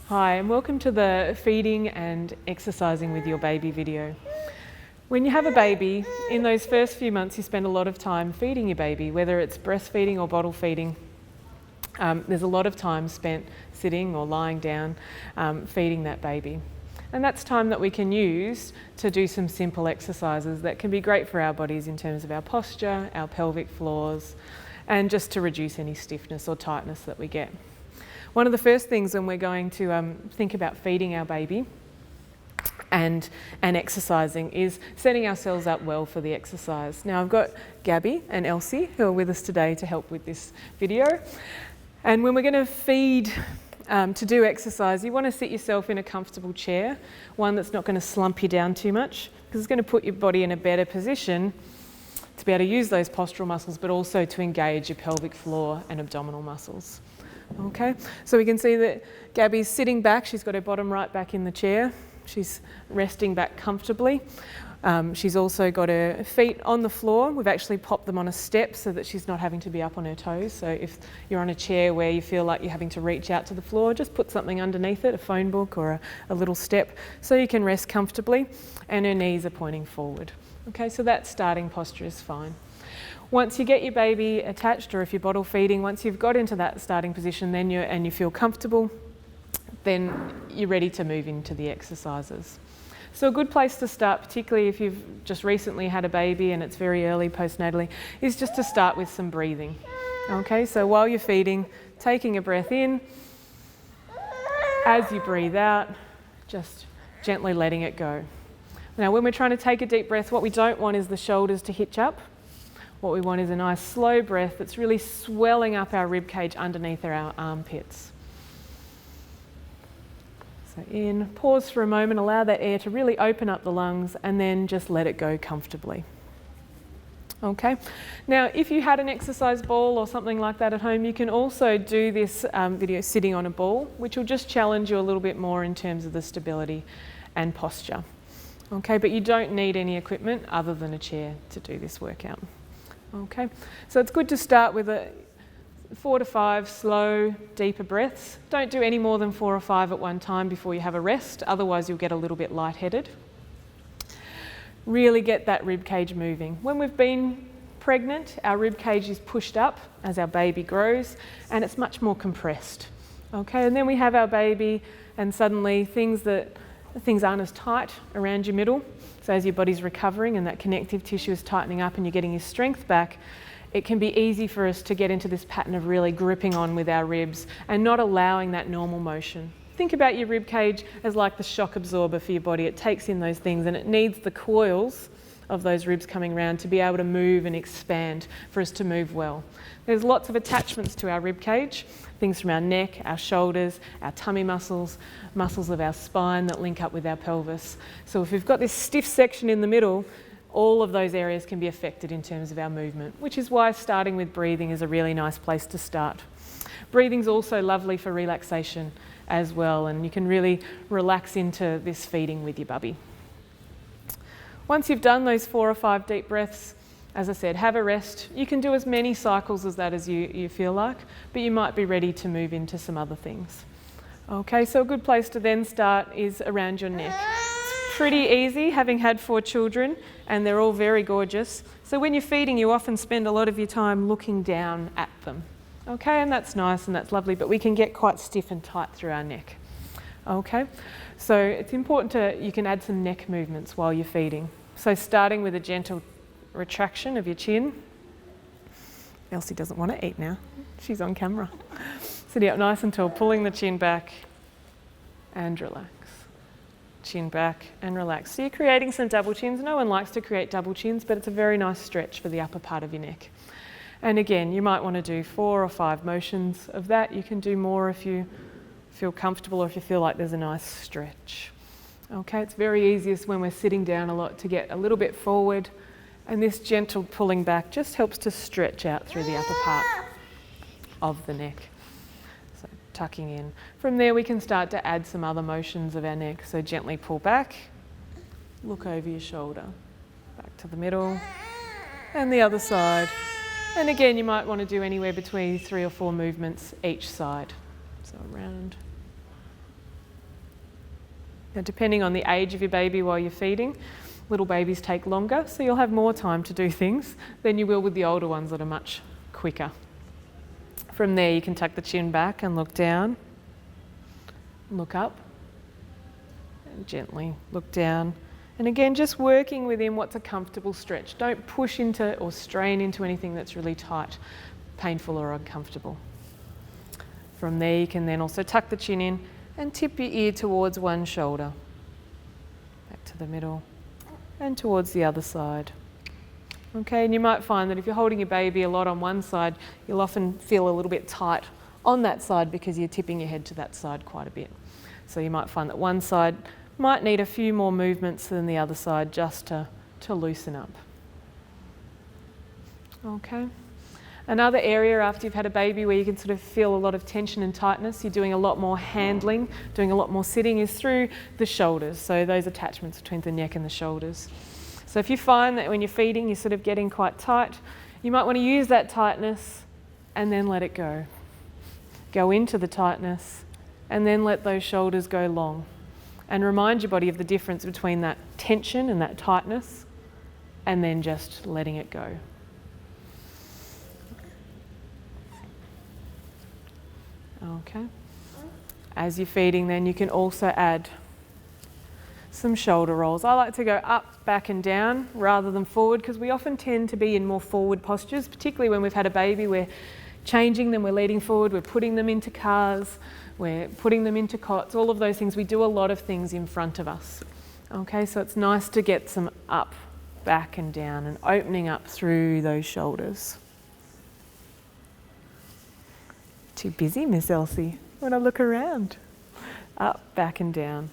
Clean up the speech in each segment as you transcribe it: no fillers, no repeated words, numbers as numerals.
Hi, and welcome to the feeding and exercising with your baby video. When you have a baby, in those first few months you spend a lot of time feeding your baby, whether it's breastfeeding or bottle feeding. There's a lot of time spent sitting or lying down feeding that baby. And that's time that we can use to do some simple exercises that can be great for our bodies in terms of our posture, our pelvic floors, and just to reduce any stiffness or tightness that we get. One of the first things when we're going to think about feeding our baby and exercising is setting ourselves up well for the exercise. Now I've got Gabby and Elsie who are with us today to help with this video. And when we're going to feed to do exercise, you want to sit yourself in a comfortable chair, one that's not going to slump you down too much, because it's going to put your body in a better position to be able to use those postural muscles, but also to engage your pelvic floor and abdominal muscles. Okay, so we can see that Gabby's sitting back, she's got her bottom right back in the chair, she's resting back comfortably. She's also got her feet on the floor. We've actually popped them on a step so that she's not having to be up on her toes. So if you're on a chair where you feel like you're having to reach out to the floor, just put something underneath it, a phone book or a little step, so you can rest comfortably, and her knees are pointing forward. Okay, so that starting posture is fine. Once you get your baby attached, or if you're bottle feeding, once you've got into that starting position then you feel comfortable, then you're ready to move into the exercises. So a good place to start, particularly if you've just recently had a baby and it's very early postnatally, is just to start with some breathing. Okay, so while you're feeding, taking a breath in, as you breathe out, just gently letting it go. Now when we're trying to take a deep breath, what we don't want is the shoulders to hitch up. What we want is a nice slow breath that's really swelling up our rib cage underneath our armpits. So in, pause for a moment, allow that air to really open up the lungs, and then just let it go comfortably. Okay, now if you had an exercise ball or something like that at home, you can also do this video sitting on a ball, which will just challenge you a little bit more in terms of the stability and posture. Okay, but you don't need any equipment other than a chair to do this workout. Okay, so it's good to start with 4 to 5 slow, deeper breaths. Don't do any more than 4 or 5 at one time before you have a rest, otherwise you'll get a little bit lightheaded. Really get that rib cage moving. When we've been pregnant, our rib cage is pushed up as our baby grows, and it's much more compressed. Okay, and then we have our baby, and suddenly things aren't as tight around your middle. So as your body's recovering and that connective tissue is tightening up and you're getting your strength back, it can be easy for us to get into this pattern of really gripping on with our ribs and not allowing that normal motion. Think about your rib cage as like the shock absorber for your body. It takes in those things and it needs the coils of those ribs coming around to be able to move and expand for us to move well. There's lots of attachments to our rib cage, things from our neck, our shoulders, our tummy muscles, muscles of our spine that link up with our pelvis. So if we've got this stiff section in the middle, all of those areas can be affected in terms of our movement, which is why starting with breathing is a really nice place to start. Breathing's also lovely for relaxation as well, and you can really relax into this feeding with your bubby. Once you've done those 4 or 5 deep breaths, as I said, have a rest. You can do as many cycles as that as you feel like, but you might be ready to move into some other things. Okay, so a good place to then start is around your neck. It's pretty easy, having had 4 children, and they're all very gorgeous. So when you're feeding, you often spend a lot of your time looking down at them. Okay, and that's nice and that's lovely, but we can get quite stiff and tight through our neck. Okay, so it's important you can add some neck movements while you're feeding. So starting with a gentle retraction of your chin. Elsie doesn't want to eat now, she's on camera. Sitting up nice and tall, pulling the chin back and relax. Chin back and relax. So you're creating some double chins. No one likes to create double chins, but it's a very nice stretch for the upper part of your neck. And again, you might want to do 4 or 5 motions of that. You can do more if you feel comfortable or if you feel like there's a nice stretch. Okay, it's very easiest when we're sitting down a lot to get a little bit forward, and this gentle pulling back just helps to stretch out through the upper part of the neck. So tucking in. From there we can start to add some other motions of our neck. So gently pull back, look over your shoulder, back to the middle, and the other side. And again, you might want to do anywhere between 3 or 4 movements each side. So around Now, depending on the age of your baby while you're feeding, little babies take longer, so you'll have more time to do things than you will with the older ones that are much quicker. From there, you can tuck the chin back and look down, look up, and gently look down. And again, just working within what's a comfortable stretch. Don't push into or strain into anything that's really tight, painful or uncomfortable. From there, you can then also tuck the chin in and tip your ear towards one shoulder. Back to the middle and towards the other side. Okay, and you might find that if you're holding your baby a lot on one side, you'll often feel a little bit tight on that side because you're tipping your head to that side quite a bit. So you might find that one side might need a few more movements than the other side just to loosen up. Okay. Another area after you've had a baby where you can sort of feel a lot of tension and tightness, you're doing a lot more handling, doing a lot more sitting, is through the shoulders. So those attachments between the neck and the shoulders. So if you find that when you're feeding you're sort of getting quite tight, you might want to use that tightness and then let it go. Go into the tightness and then let those shoulders go long. And remind your body of the difference between that tension and that tightness and then just letting it go. Okay. As you're feeding then you can also add some shoulder rolls. I like to go up, back and down rather than forward because we often tend to be in more forward postures, particularly when we've had a baby. We're changing them, we're leading forward, we're putting them into cars, we're putting them into cots, all of those things. We do a lot of things in front of us. Okay, so it's nice to get some up, back and down and opening up through those shoulders. Too busy, Miss Elsie? When I look around. Up, back and down.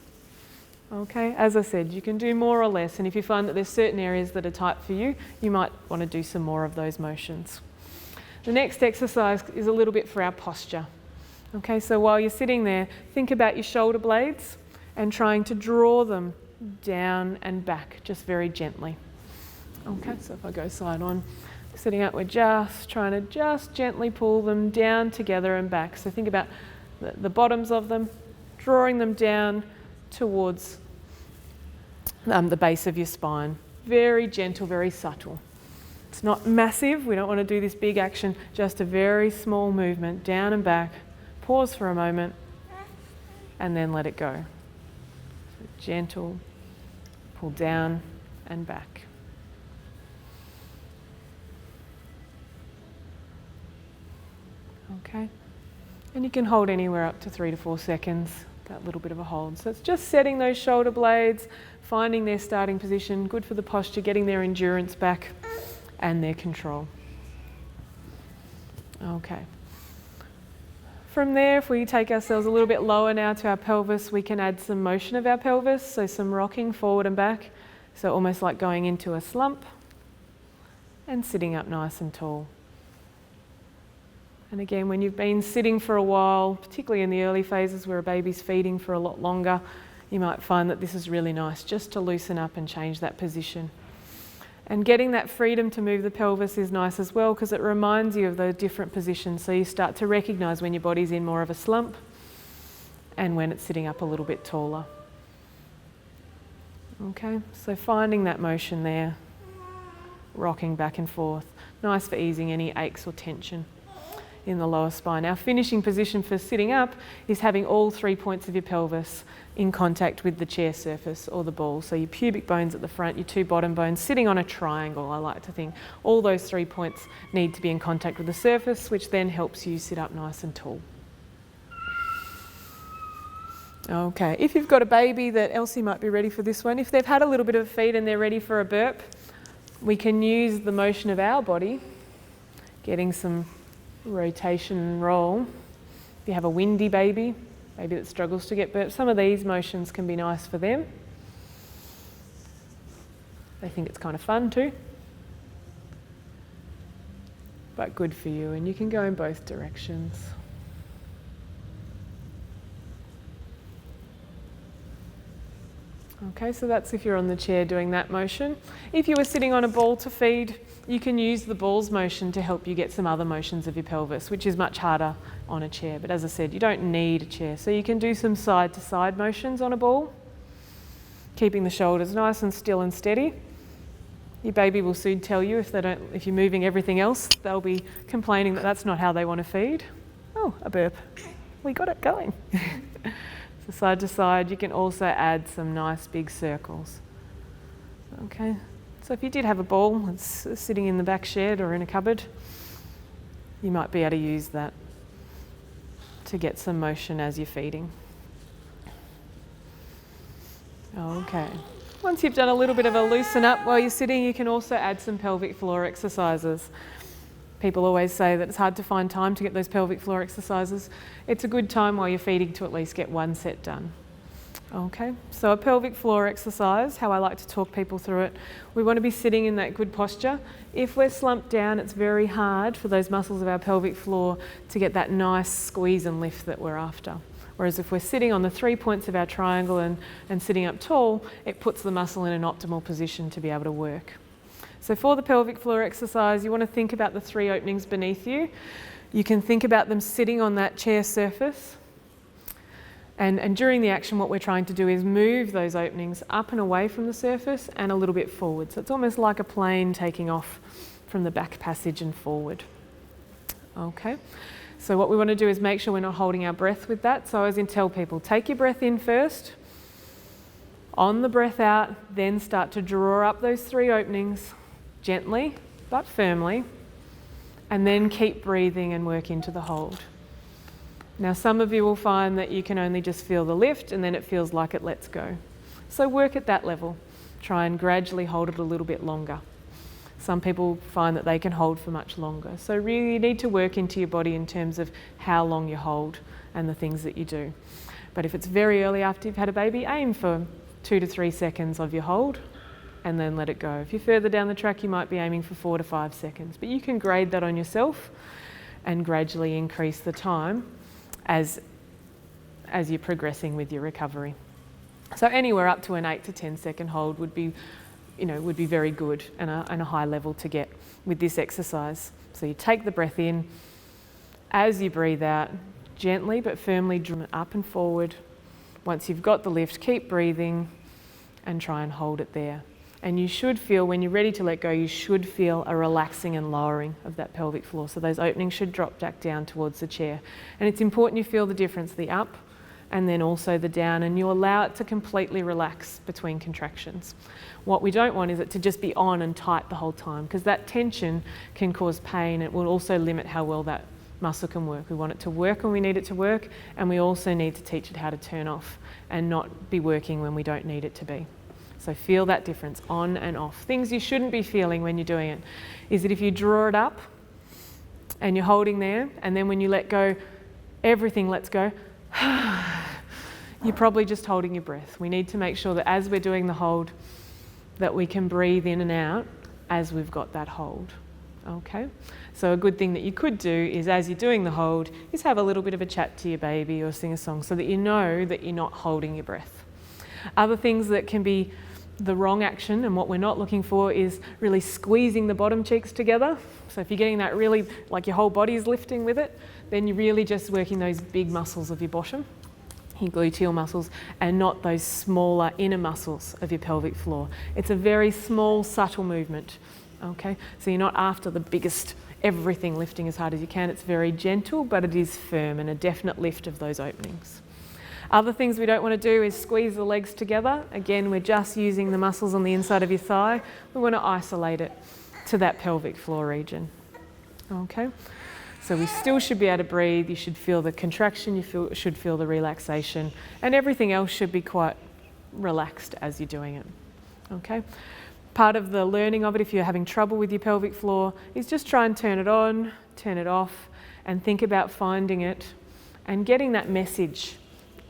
Okay, as I said, you can do more or less, and if you find that there's certain areas that are tight for you, you might want to do some more of those motions. The next exercise is a little bit for our posture. Okay, so while you're sitting there, think about your shoulder blades and trying to draw them down and back, just very gently. Okay, so if I go side on, sitting up, we're just trying to just gently pull them down together and back. So think about the bottoms of them, drawing them down towards the base of your spine. Very gentle, very subtle. It's not massive, we don't want to do this big action, just a very small movement down and back. Pause for a moment and then let it go. So gentle, pull down and back. Okay, and you can hold anywhere up to 3 to 4 seconds, that little bit of a hold. So it's just setting those shoulder blades, finding their starting position, good for the posture, getting their endurance back and their control. Okay. From there, if we take ourselves a little bit lower now to our pelvis, we can add some motion of our pelvis, so some rocking forward and back, so almost like going into a slump and sitting up nice and tall. And again, when you've been sitting for a while, particularly in the early phases where a baby's feeding for a lot longer, you might find that this is really nice just to loosen up and change that position. And getting that freedom to move the pelvis is nice as well because it reminds you of the different positions, so you start to recognise when your body's in more of a slump and when it's sitting up a little bit taller. Okay, so finding that motion there, rocking back and forth, nice for easing any aches or tension in the lower spine. Our finishing position for sitting up is having all 3 points of your pelvis in contact with the chair surface or the ball. So your pubic bones at the front, your 2 bottom bones sitting on a triangle, I like to think. All those 3 points need to be in contact with the surface, which then helps you sit up nice and tall. Okay, if you've got a baby, that Elsie might be ready for this one. If they've had a little bit of a feed and they're ready for a burp, we can use the motion of our body, getting some rotation and roll. If you have a windy baby that struggles to get burped, some of these motions can be nice for them. They think it's kind of fun too, but good for you, and you can go in both directions. Okay, so that's if you're on the chair doing that motion. If you were sitting on a ball to feed, you can use the ball's motion to help you get some other motions of your pelvis, which is much harder on a chair. But as I said, you don't need a chair. So you can do some side to side motions on a ball. keeping the shoulders nice and still and steady. Your baby will soon tell you if you're moving everything else, they'll be complaining that that's not how they want to feed. Oh, a burp. We got it going. So side to side, you can also add some nice big circles. Okay, so if you did have a ball that's sitting in the back shed or in a cupboard, you might be able to use that to get some motion as you're feeding. Okay. Once you've done a little bit of a loosen up while you're sitting, you can also add some pelvic floor exercises. People always say that it's hard to find time to get those pelvic floor exercises. It's a good time while you're feeding to at least get one set done. Okay, so a pelvic floor exercise, how I like to talk people through it, we want to be sitting in that good posture. If we're slumped down, it's very hard for those muscles of our pelvic floor to get that nice squeeze and lift that we're after. Whereas if we're sitting on the 3 points of our triangle and sitting up tall, it puts the muscle in an optimal position to be able to work. So for the pelvic floor exercise, you want to think about the 3 openings beneath you. You can think about them sitting on that chair surface. And during the action, what we're trying to do is move those openings up and away from the surface and a little bit forward. So it's almost like a plane taking off from the back passage and forward. Okay. So what we want to do is make sure we're not holding our breath with that. So I always tell people, take your breath in first. On the breath out, then start to draw up those 3 openings gently but firmly, and then keep breathing and work into the hold. Now some of you will find that you can only just feel the lift and then it feels like it lets go. So work at that level. Try and gradually hold it a little bit longer. Some people find that they can hold for much longer. So really you need to work into your body in terms of how long you hold and the things that you do. But if it's very early after you've had a baby, aim for 2 to 3 seconds of your hold and then let it go. If you're further down the track, you might be aiming for 4 to 5 seconds. But you can grade that on yourself and gradually increase the time as you're progressing with your recovery. So anywhere up to an 8 to 10 second hold would be very good and a high level to get with this exercise. So you take the breath in. As you breathe out, gently but firmly draw it up and forward. Once you've got the lift, keep breathing and try and hold it there. And you should feel, when you're ready to let go, you should feel a relaxing and lowering of that pelvic floor. So those openings should drop back down towards the chair. And it's important you feel the difference, the up and then also the down, and you allow it to completely relax between contractions. What we don't want is it to just be on and tight the whole time, because that tension can cause pain. It will also limit how well that muscle can work. We want it to work when we need it to work, and we also need to teach it how to turn off and not be working when we don't need it to be. So feel that difference, on and off. Things you shouldn't be feeling when you're doing it is that if you draw it up and you're holding there, and then when you let go, everything lets go, you're probably just holding your breath. We need to make sure that as we're doing the hold, that we can breathe in and out as we've got that hold. Okay? So a good thing that you could do is, as you're doing the hold, is have a little bit of a chat to your baby or sing a song so that you know that you're not holding your breath. Other things that can be the wrong action and what we're not looking for is really squeezing the bottom cheeks together. So if you're getting that really, like your whole body is lifting with it, then you're really just working those big muscles of your bottom, your gluteal muscles, and not those smaller inner muscles of your pelvic floor. It's a very small, subtle movement. Okay, so you're not after the biggest everything lifting as hard as you can. It's very gentle, but it is firm and a definite lift of those openings. Other things we don't want to do is squeeze the legs together. Again, we're just using the muscles on the inside of your thigh. We want to isolate it to that pelvic floor region. Okay, so we still should be able to breathe. You should feel the contraction, should feel the relaxation, and everything else should be quite relaxed as you're doing it. Okay. Part of the learning of it, if you're having trouble with your pelvic floor, is just try and turn it on, turn it off, and think about finding it and getting that message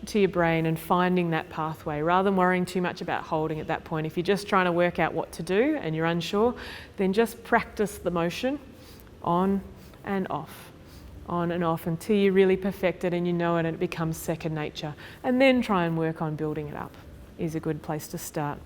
to your brain and finding that pathway rather than worrying too much about holding at that point. If you're just trying to work out what to do and you're unsure, then just practice the motion on and off until you really perfect it and you know it and it becomes second nature. And then try and work on building it up is a good place to start.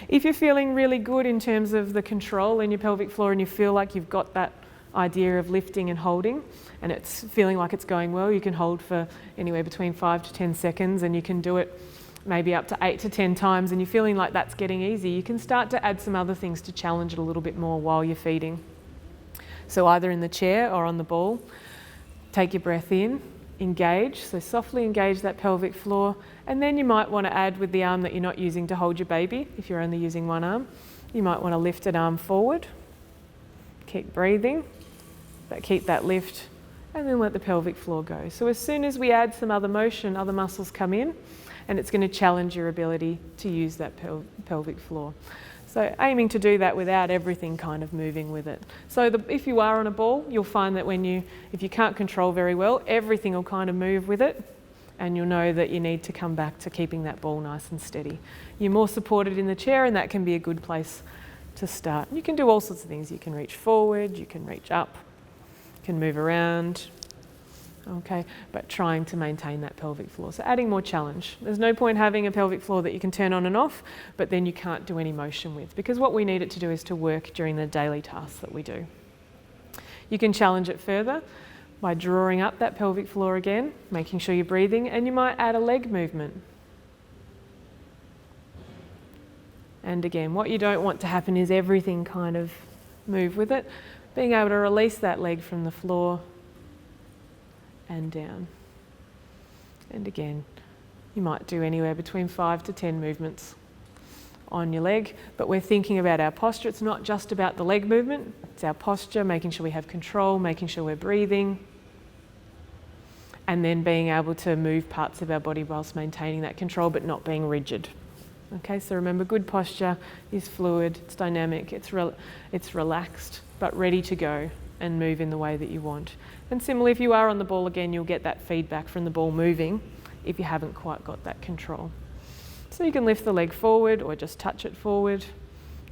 If you're feeling really good in terms of the control in your pelvic floor and you feel like you've got that idea of lifting and holding and it's feeling like it's going well, you can hold for anywhere between 5 to 10 seconds and you can do it maybe up to 8 to 10 times, and you're feeling like that's getting easy, you can start to add some other things to challenge it a little bit more while you're feeding. So either in the chair or on the ball, take your breath in, engage, so softly engage that pelvic floor, and then you might want to add with the arm that you're not using to hold your baby, if you're only using one arm, you might want to lift an arm forward, keep breathing, but keep that lift, and then let the pelvic floor go. So as soon as we add some other motion, other muscles come in, and it's going to challenge your ability to use that pelvic floor. So aiming to do that without everything kind of moving with it. So if you are on a ball, you'll find that if you can't control very well, everything will kind of move with it, and you'll know that you need to come back to keeping that ball nice and steady. You're more supported in the chair, and that can be a good place to start. You can do all sorts of things. You can reach forward, you can reach up, you can move around, okay, but trying to maintain that pelvic floor. So adding more challenge. There's no point having a pelvic floor that you can turn on and off, but then you can't do any motion with, because what we need it to do is to work during the daily tasks that we do. You can challenge it further by drawing up that pelvic floor again, making sure you're breathing, and you might add a leg movement. And again, what you don't want to happen is everything kind of move with it. Being able to release that leg from the floor and down. And again, you might do anywhere between 5 to 10 movements on your leg, but we're thinking about our posture. It's not just about the leg movement, it's our posture, making sure we have control, making sure we're breathing, and then being able to move parts of our body whilst maintaining that control but not being rigid. Okay, so remember, good posture is fluid, it's dynamic, it's relaxed, but ready to go and move in the way that you want. And similarly, if you are on the ball again, you'll get that feedback from the ball moving if you haven't quite got that control. So you can lift the leg forward or just touch it forward.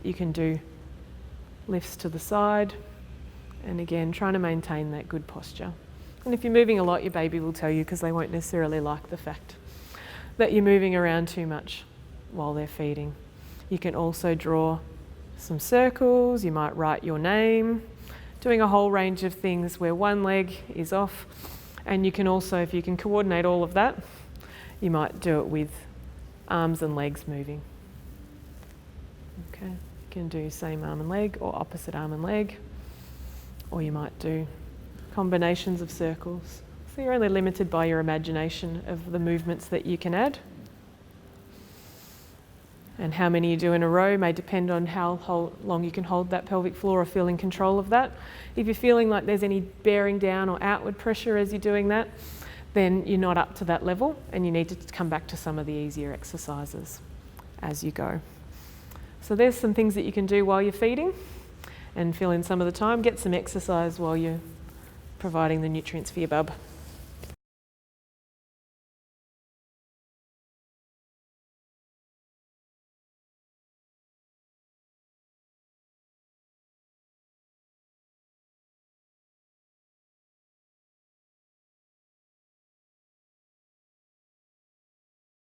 You can do lifts to the side, and again, trying to maintain that good posture. And if you're moving a lot, your baby will tell you, because they won't necessarily like the fact that you're moving around too much while they're feeding. You can also draw some circles, you might write your name, doing a whole range of things where one leg is off. And you can also, if you can coordinate all of that, you might do it with arms and legs moving. Okay, you can do same arm and leg or opposite arm and leg, or you might do combinations of circles. So you're only limited by your imagination of the movements that you can add. And how many you do in a row may depend on how long you can hold that pelvic floor or feel in control of that. If you're feeling like there's any bearing down or outward pressure as you're doing that, then you're not up to that level, and you need to come back to some of the easier exercises as you go. So there's some things that you can do while you're feeding and fill in some of the time. Get some exercise while you're providing the nutrients for your bub.